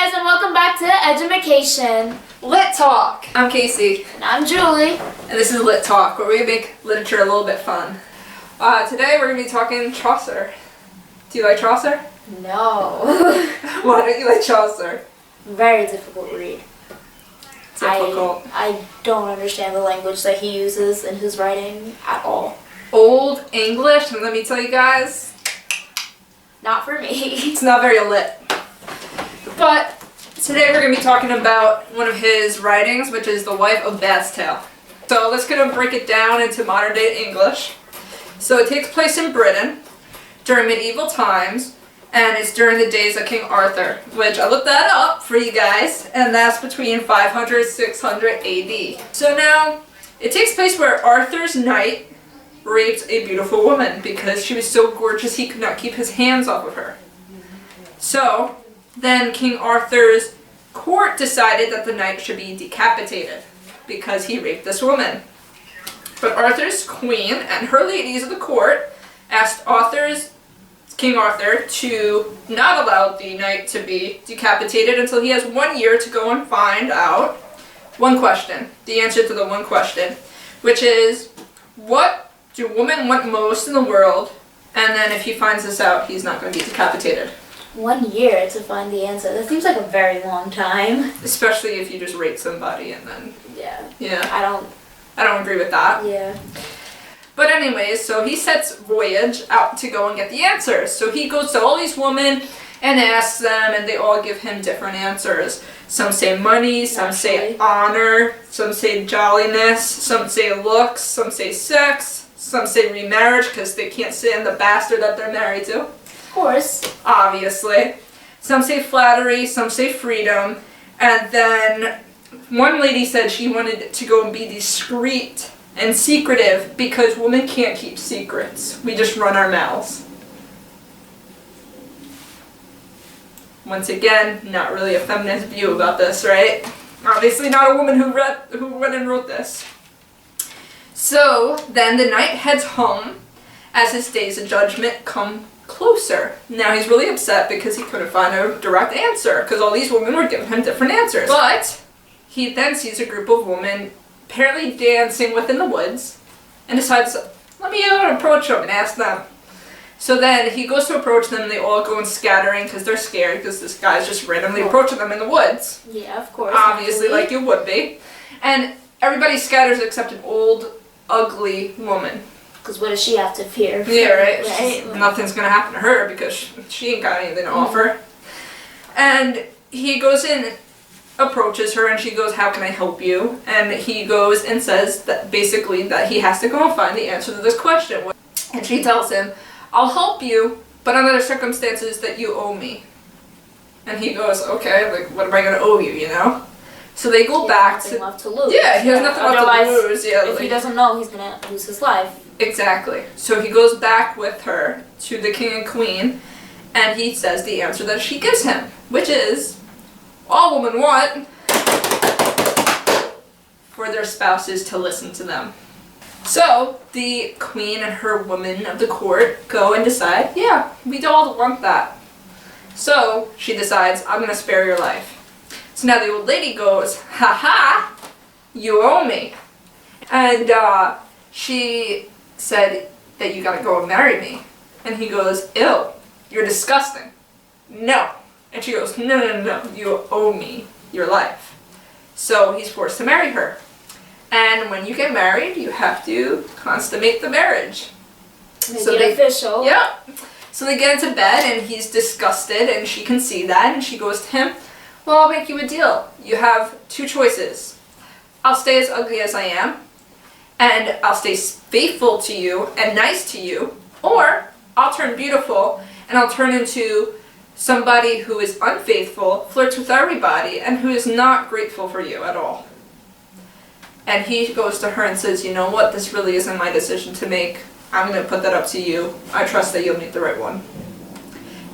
guys, and welcome back to Edumecation. Lit Talk! I'm Casey. And I'm Julie. And this is Lit Talk, where we make literature a little bit fun. Today we're going to be talking Chaucer. Do you like Chaucer? No. Why don't you like Chaucer? Very difficult read. Difficult. I don't understand the language that he uses in his writing at all. Old English, and let me tell you guys, Not for me. it's not very lit. But today we're going to be talking about one of his writings, which is The Wife of Bath's Tale. So let's go and break it down into modern day English. So it takes place in Britain during medieval times, and it's during the days of King Arthur, which I looked that up for you guys, and that's between 500 600 AD. So now, it takes place where Arthur's knight raped a beautiful woman because she was so gorgeous he could not keep his hands off of her. So then King Arthur's court decided that the knight should be decapitated because he raped this woman. But Arthur's queen and her ladies of the court asked King Arthur to not allow the knight to be decapitated until he has 1 year to go and find out one question, the answer to the one question, which is, what do women want most in the world? And then if he finds this out, he's not going to be decapitated. 1 year to find the answer. That seems like a very long time. Especially if you just rape somebody and then... Yeah. I don't agree with that. Yeah. But anyways, so he sets voyage out to go and get the answers. So he goes to all these women and asks them, and they all give him different answers. Some say money, some say honor, some say jolliness, some say looks, some say sex, some say remarriage because they can't stand the bastard that they're married to. Of course. Obviously. Some say flattery, some say freedom, and then one lady said she wanted to go and be discreet and secretive because women can't keep secrets. We just run our mouths. Once again, not really a feminist view about this, right? Obviously not a woman who went and wrote this. So then the knight heads home as his days of judgment come closer. Now he's really upset because he couldn't find a direct answer because all these women were giving him different answers. But he then sees a group of women apparently dancing within the woods and decides, let me approach them and ask them. So then he goes to approach them and they all go and scattering because they're scared because this guy's just randomly approaching them in the woods. Yeah, of course. Obviously, like you would be. And everybody scatters except an old, ugly woman. Because what does she have to fear? Yeah, right? Right? Nothing's going to happen to her because she ain't got anything to offer. And he goes in, approaches her, and she goes, how can I help you? And he goes and says that basically that he has to go and find the answer to this question. And she tells him, I'll help you, but under the circumstances that you owe me. And he goes, okay, like, what am I going to owe you, you know? So they go back to... He has nothing left to lose. Yeah, he has nothing left to lose. Yeah, if he doesn't know, he's going to lose his life. Exactly. So he goes back with her to the king and queen, and he says the answer that she gives him, which is, all women want for their spouses to listen to them. So the queen and her women of the court go and decide, yeah, we all want that. So she decides, I'm going to spare your life. So now the old lady goes, ha ha, you owe me. And she said that you gotta go and marry me. And he goes, ew, you're disgusting. No. And she goes, no, you owe me your life. So he's forced to marry her. And when you get married, you have to consummate the marriage. Make it official. Yeah. So they get into bed and he's disgusted and she can see that and she goes to him, well, I'll make you a deal. You have two choices. I'll stay as ugly as I am, and I'll stay faithful to you and nice to you, or I'll turn beautiful and I'll turn into somebody who is unfaithful, flirts with everybody, and who is not grateful for you at all. And he goes to her and says, you know what, this really isn't my decision to make. I'm going to put that up to you. I trust that you'll make the right one.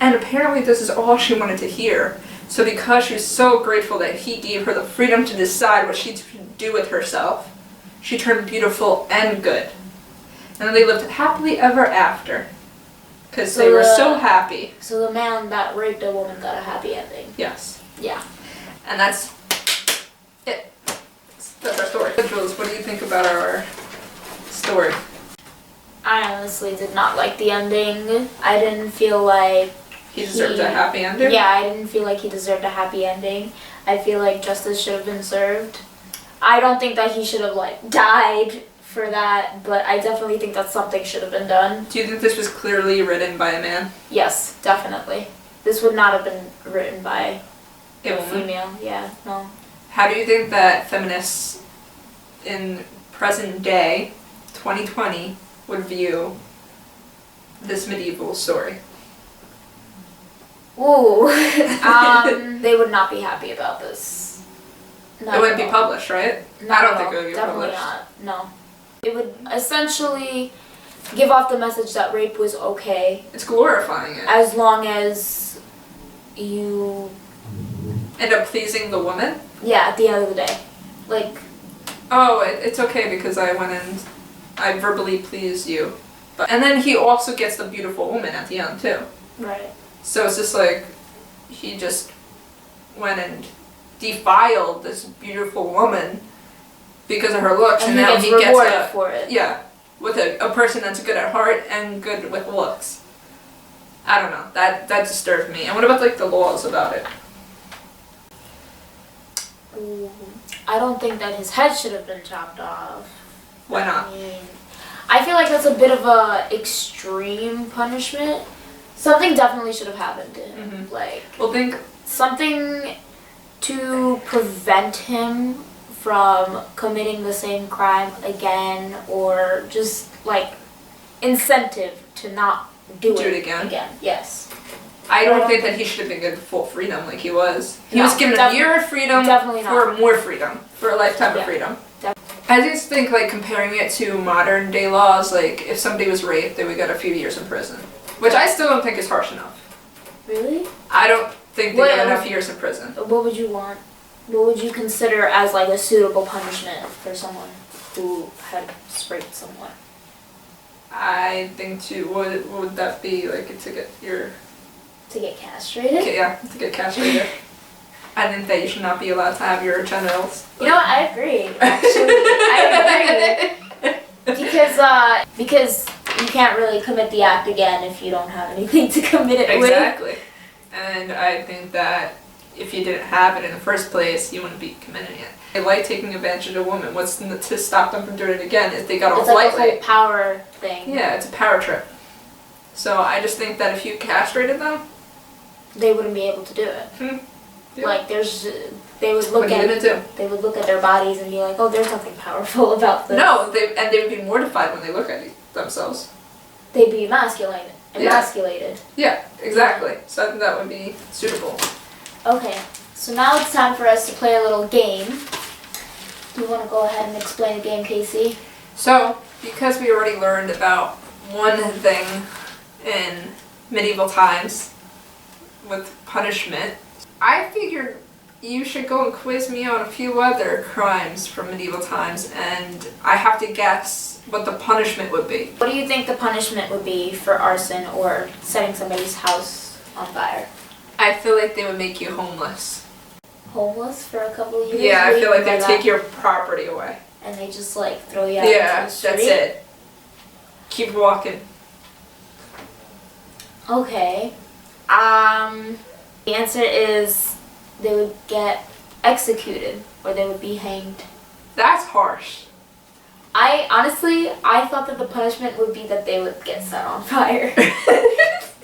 And apparently this is all she wanted to hear. So because she was so grateful that he gave her the freedom to decide what she should do with herself, she turned beautiful and good. And then they lived happily ever after. Because they were so happy. So the man that raped a woman got a happy ending. Yes. Yeah. And that's it. That's our story. Jules, what do you think about our story? I honestly did not like the ending. I didn't feel like He deserved a happy ending? Yeah, I didn't feel like he deserved a happy ending. I feel like justice should have been served. I don't think that he should have died for that, but I definitely think that something should have been done. Do you think this was clearly written by a man? Yes, definitely. This would not have been written by A woman? female. Yeah, no. How do you think that feminists in present day, 2020, would view this medieval story? Ooh. They would not be happy about this. Not It wouldn't at be all. published, right? Not I don't at think all. it would be Definitely published. not. No. It would essentially give off the message that rape was okay It's glorifying it. as long as you, End up pleasing the woman? yeah, at the end of the day. Like, Oh, it's okay because I went and I verbally pleased you. And then he also gets the beautiful woman at the end too. right. So it's just like he just went and defiled this beautiful woman because of her looks, And and now he he gets gets rewarded a for it. yeah, with a person that's good at heart and good with looks. I don't know. That disturbed me. And what about the laws about it? Ooh. I don't think that his head should have been chopped off. Why not? I mean, I feel like that's a bit of a extreme punishment. Something definitely should have happened to him. Like, Well, think something to prevent him from committing the same crime again, or just incentive to not do Do it it again? Yes. I don't think that he should have been given full freedom like he was. He No, was given a year of freedom definitely for not. more freedom, for a lifetime of Yeah, freedom. def- I just think comparing it to modern day laws, if somebody was raped, they would get a few years in prison, which I still don't think is harsh enough. Really? I don't think they What get else? enough years in prison. What would you want? What would you consider as a suitable punishment for someone who had raped someone? I think what would that be to get your To get castrated? to get castrated? I think that you should not be allowed to have your genitals. You know what? I agree. Actually, I agree. Because you can't really commit the act again if you don't have anything to commit it with. Exactly. And I think that if you didn't have it in the first place, you wouldn't be committing it. They like taking advantage of a woman. What's to stop them from doing it again if they got It's off like a lightly? whole power thing. Yeah, it's a power trip. So I just think that if you castrated them, They wouldn't be able to do it. yeah. They would What look are you at gonna do? they would look at their bodies and be like, oh, there's something powerful about this. No, they would be mortified when they look at themselves. They'd be emasculated. Yeah, exactly. So I think that would be suitable. Okay, so now it's time for us to play a little game. Do you want to go ahead and explain the game, Casey? So, because we already learned about one thing in medieval times with punishment, I figured you should go and quiz me on a few other crimes from medieval times, and I have to guess what the punishment would be. What do you think the punishment would be for arson or setting somebody's house on fire? I feel like they would make you homeless. Homeless for a couple of years? Yeah, I What do feel you like mean they'd by take that? your property away. And they just throw you out Yeah, into the that's street? it. Keep walking. Okay. The answer is they would get executed or they would be hanged. That's harsh. I thought that the punishment would be that they would get set on fire.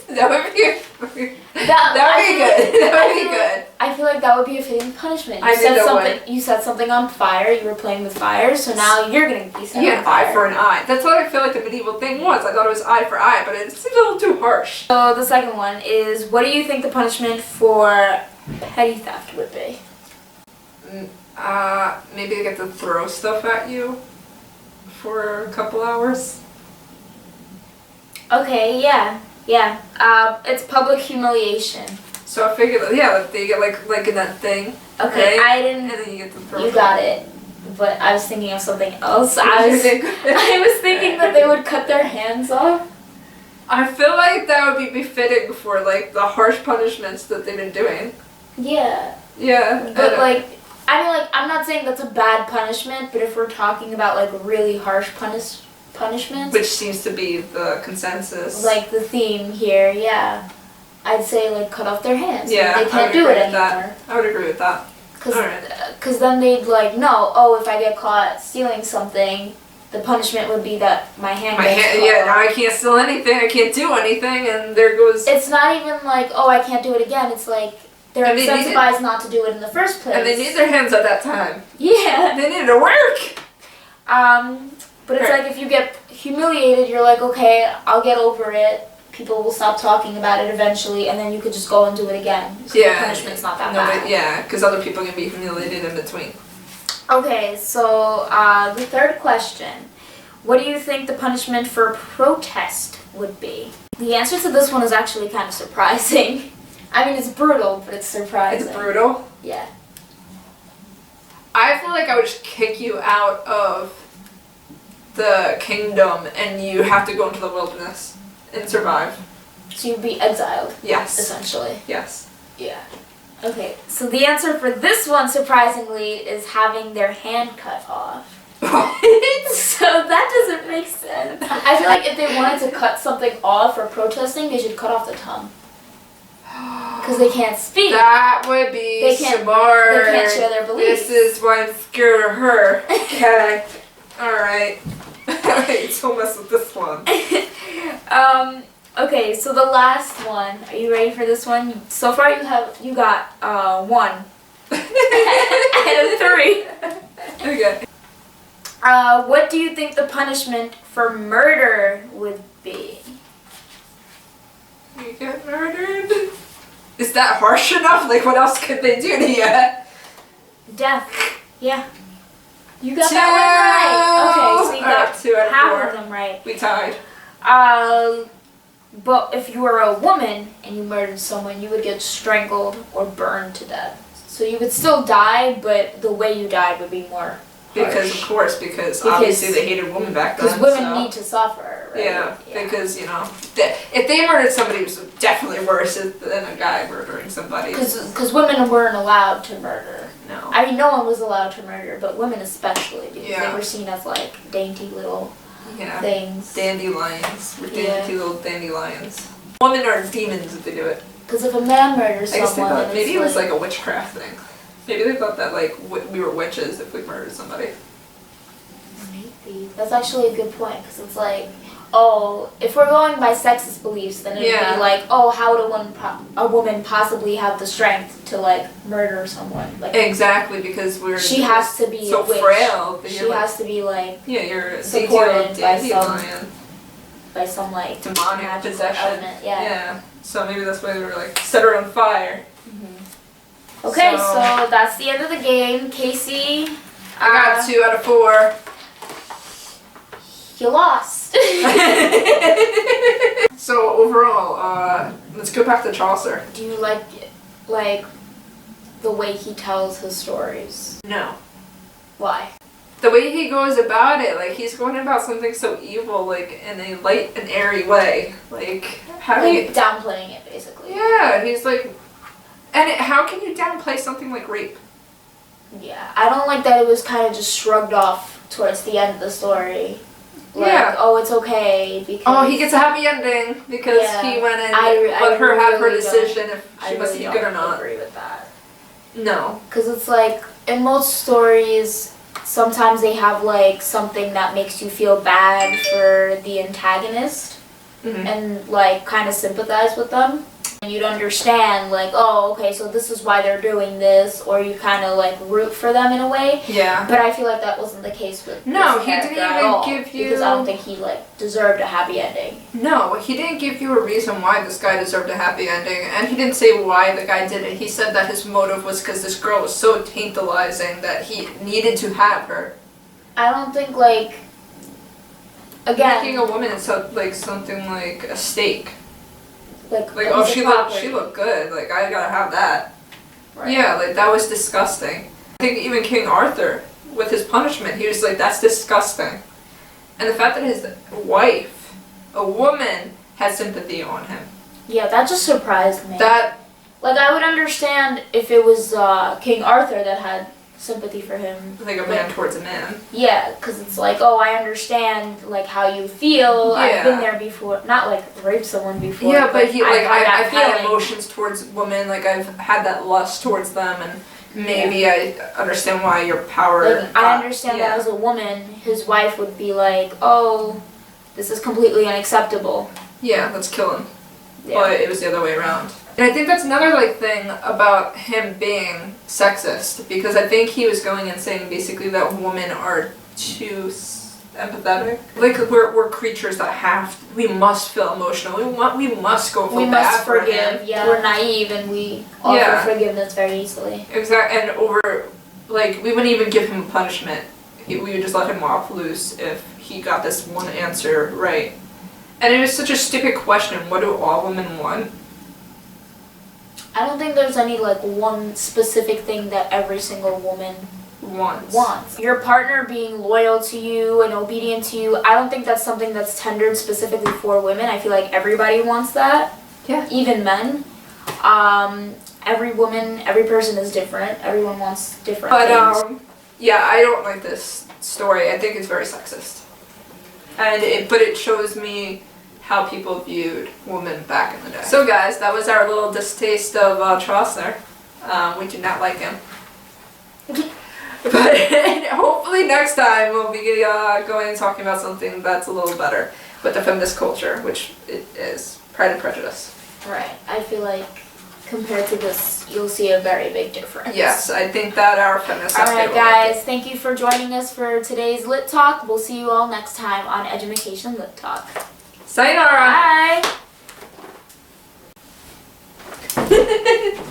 That would be That would be good. That would be good. I feel like that would be a fitting punishment. I think that would. You set something on fire, you were playing with fire, so now you're gonna be set Yeah, on fire. eye for an eye. That's what I feel like the medieval thing was. I thought it was eye for eye, but it seems a little too harsh. So the second one is, what do you think the punishment for petty theft would be? Maybe they get to throw stuff at you for a couple hours. Okay, yeah. It's public humiliation. So I figured, they get like in that thing. Okay, right? I And didn't. then you get to throw. You got it. But I was thinking of something else. What I did was you think? I was thinking that they would cut their hands off. I feel like that would be befitting for the harsh punishments that they've been doing. Yeah. Yeah. But like, I mean, like, I'm not saying that's a bad punishment, but if we're talking about like really harsh punishments, which seems to be the consensus. like the theme here, yeah, I'd say like cut off their hands. Yeah, they can't do it anymore. I would agree with that. Because then they'd like, no, oh, if I get caught stealing something, the punishment would be that my hand gets cut yeah, off. now I can't steal anything, I can't do anything, and there goes... It's not even like, oh, I can't do it again. It's like, they're incentivized not to do it in the first place. And they need their hands at that time. Yeah. They need to work! But it's like if you get humiliated, you're like, okay, I'll get over it. People will stop talking about it eventually, and then you could just go and do it again. So the punishment's not that bad. Yeah, because other people can be humiliated in between. Okay, so the third question. What do you think the punishment for protest would be? The answer to this one is actually kind of surprising. I mean, it's brutal, but it's surprising. It's brutal? Yeah. I feel like I would just kick you out of the kingdom and you have to go into the wilderness and survive. So you'd be exiled. Yes. Essentially. Yes. Yeah. Okay, so the answer for this one, surprisingly, is having their hand cut off. So that doesn't make sense. I feel like if they wanted to cut something off for protesting, they should cut off the tongue. Because they can't speak. That would be smart. They can't share their beliefs. This is why I'm scared of her. Okay. Alright. So mess with this one. Okay, so the last one. Are you ready for this one? So far you got 1. Out of 3. Okay. What do you think the punishment for murder would be? You get murdered? Is that harsh enough? Like, what else could they do to you? Death. Yeah. You got that one right. Okay, so you got 2 out of half 4. of them right. We tied. But if you were a woman and you murdered someone, you would get strangled or burned to death. So you would still die, but the way you died would be more harsh. Because obviously they hated women back then. Because women need to suffer, right? Yeah, because, you know, if they murdered somebody, it was definitely worse than a guy murdering somebody. Because women weren't allowed to murder. No. I mean, no one was allowed to murder, but women especially, because Yeah. they were seen as, like, dainty little things. Dandelions. We're dainty little dandelions. Women are demons if they do it. Because if a man murders I guess they someone, thought maybe it was like a witchcraft thing. Maybe they thought that like we were witches if we murdered somebody. Maybe. That's actually a good point, because it's like, oh, if we're going by sexist beliefs, then it'd be like, oh, how would a woman possibly have the strength to like murder someone? Like, exactly, because she has to be so a witch. frail. She has to be like you're supported by some like demonic possession. Element. Yeah. So maybe that's why they were like set her on fire. Okay, so that's the end of the game. Casey, I got 2 out of 4. You lost. So overall, let's go back to Chaucer. Do you like the way he tells his stories? No. Why? The way he goes about it, like he's going about something so evil, like in a light and airy way. Like downplaying it, basically. Yeah, he's like, how can you downplay something like rape? Yeah, I don't like that it was kind of just shrugged off towards the end of the story. Like, oh, it's okay because... he gets a happy ending because he went and let her have her decision if she must be good or not. I agree with that. No. Because it's like, in most stories, sometimes they have like something that makes you feel bad for the antagonist and like kind of sympathize with them. And you'd understand like, oh, okay, so this is why they're doing this, or you kind of like root for them in a way. Yeah. But I feel like that wasn't the case with No, this he didn't at even all, give you... because I don't think he like deserved a happy ending. No, he didn't give you a reason why this guy deserved a happy ending, and he didn't say why the guy did it. He said that his motive was because this girl was so tantalizing that he needed to have her. I don't think like... Again... Making a woman is like something like a steak. Like oh, she looked good. Like, I gotta have that. Right. Yeah, like, that was disgusting. I think even King Arthur, with his punishment, he was like, that's disgusting. And the fact that his wife, a woman, had sympathy on him. Yeah, that just surprised me. That Like, I would understand if it was King Arthur that had sympathy for him. Like a man towards a man. Yeah, because it's like, oh, I understand, like, how you feel. Yeah. I've been there before. Not, like, raped someone before. Yeah, but he, like, I've had feeling. emotions towards women, like, I've had that lust towards them, and maybe I understand why your power... Like, I understand that as a woman, his wife would be like, oh, this is completely unacceptable. Yeah, let's kill him. Yeah. But it was the other way around. And I think that's another like thing about him being sexist, because I think he was going and saying basically that women are too empathetic. Like we're creatures that we must feel emotional. We must go feel bad for him. Forgive. Yeah, we're naive and we offer forgiveness very easily. Exactly, and like we wouldn't even give him punishment. We would just let him off loose if he got this one answer right. And it was such a stupid question. What do all women want? I don't think there's any like one specific thing that every single woman wants. Your partner being loyal to you and obedient to you, I don't think that's something that's tendered specifically for women. I feel like everybody wants that. Yeah. Even men. Every woman, every person is different. Everyone wants different things. Yeah, I don't like this story. I think it's very sexist. But it shows me how people viewed women back in the day. So guys, that was our little distaste of Chaucer. We do not like him. But hopefully next time we'll be going and talking about something that's a little better with the feminist culture, which it is Pride and Prejudice. Right. I feel like compared to this, you'll see a very big difference. Yes, I think that our feminists. Alright guys, thank you for joining us for today's Lit Talk. We'll see you all next time on Edumecation Lit Talk. Sayonara! Bye!